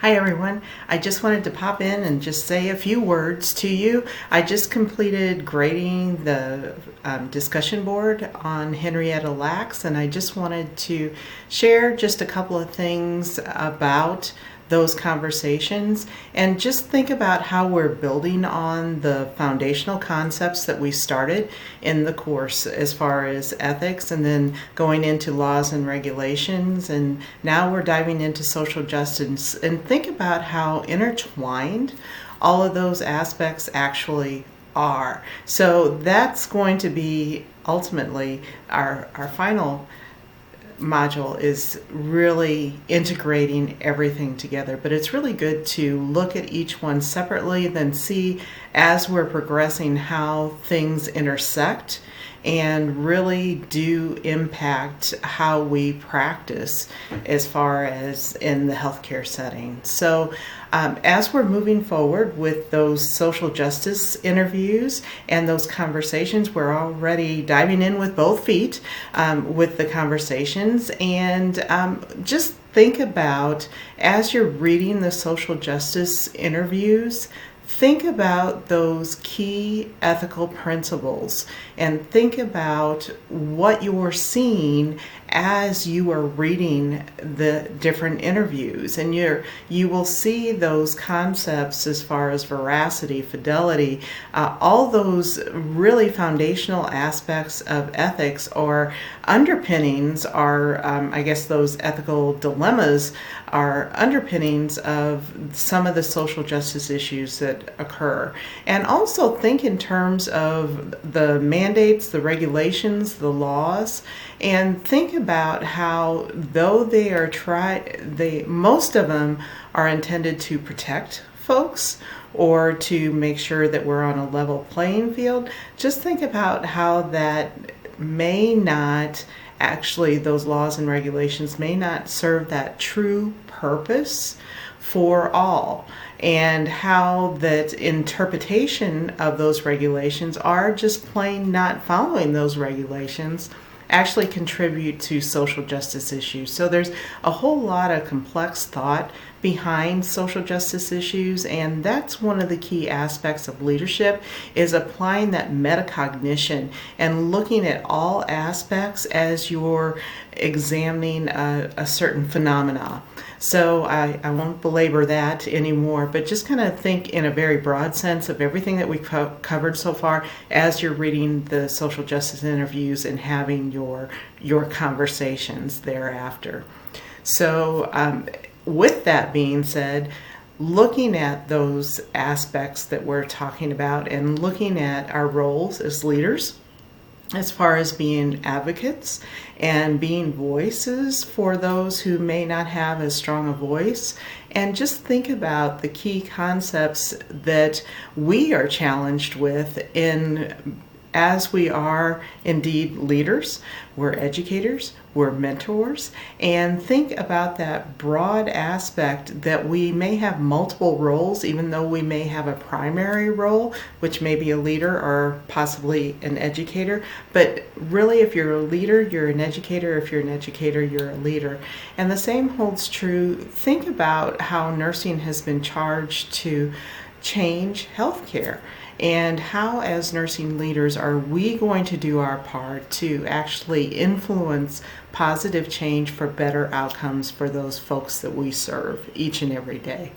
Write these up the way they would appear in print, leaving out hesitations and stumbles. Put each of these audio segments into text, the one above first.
Hi everyone. I just wanted to pop in and just say a few words to you. I just completed grading the discussion board on Henrietta Lacks, and I just wanted to share just a couple of things about those conversations and just think about how we're building on the foundational concepts that we started in the course as far as ethics, and then going into laws and regulations, and now we're diving into social justice, and think about how intertwined all of those aspects actually are. So that's going to be ultimately our final module, is really integrating everything together. But it's really good to look at each one separately, then see as we're progressing how things intersect and really do impact how we practice as far as in the healthcare setting. So as we're moving forward with those social justice interviews and those conversations, we're already diving in with both feet with the conversations. And just think about, as you're reading the social justice interviews, think about those key ethical principles and think about what you're seeing as you are reading the different interviews. And you will see those concepts as far as veracity, fidelity, all those really foundational aspects of ethics or underpinnings are, I guess those ethical dilemmas are underpinnings of some of the social justice issues that occur. And also think in terms of the mandates, the regulations, the laws, and think about how, though they are most of them are intended to protect folks or to make sure that we're on a level playing field, just think about how that may not actually, those laws and regulations may not serve that true purpose for all, and how that interpretation of those regulations are just plain not following those regulations actually contribute to social justice issues. So there's a whole lot of complex thought behind social justice issues, and that's one of the key aspects of leadership, is applying that metacognition and looking at all aspects as you're examining a certain phenomena. So I won't belabor that anymore, but just kind of think in a very broad sense of everything that we've covered so far as you're reading the social justice interviews and having your conversations thereafter. So with that being said, looking at those aspects that we're talking about and looking at our roles as leaders, as far as being advocates and being voices for those who may not have as strong a voice, and just think about the key concepts that we are challenged with as we are indeed leaders, we're educators, we're mentors, and think about that broad aspect that we may have multiple roles, even though we may have a primary role, which may be a leader or possibly an educator. But really, if you're a leader, you're an educator. If you're an educator, you're a leader. And the same holds true. Think about how nursing has been charged to change healthcare, and how, as nursing leaders, are we going to do our part to actually influence positive change for better outcomes for those folks that we serve each and every day.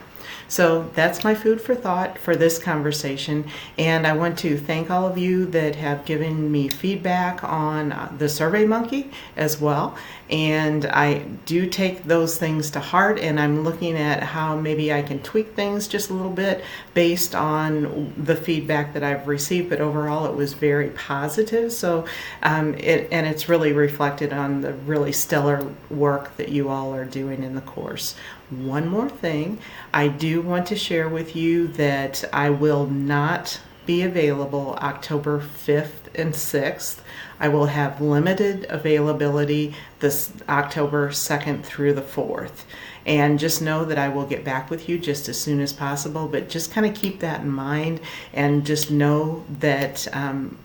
So that's my food for thought for this conversation, and I want to thank all of you that have given me feedback on the SurveyMonkey as well, and I do take those things to heart, and I'm looking at how maybe I can tweak things just a little bit based on the feedback that I've received, but overall it was very positive. So it's really reflected on the really stellar work that you all are doing in the course. One more thing, I do want to share with you that I will not be available October 5th and 6th. I will have limited availability this October 2nd through the 4th. And just know that I will get back with you just as soon as possible, but just kind of keep that in mind, and just know that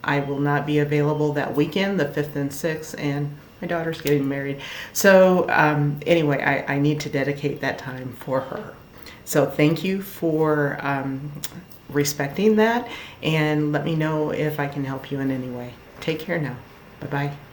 I will not be available that weekend, the 5th and 6th, and my daughter's getting married. So anyway, I need to dedicate that time for her. So thank you for respecting that, and let me know if I can help you in any way. Take care now. Bye-bye.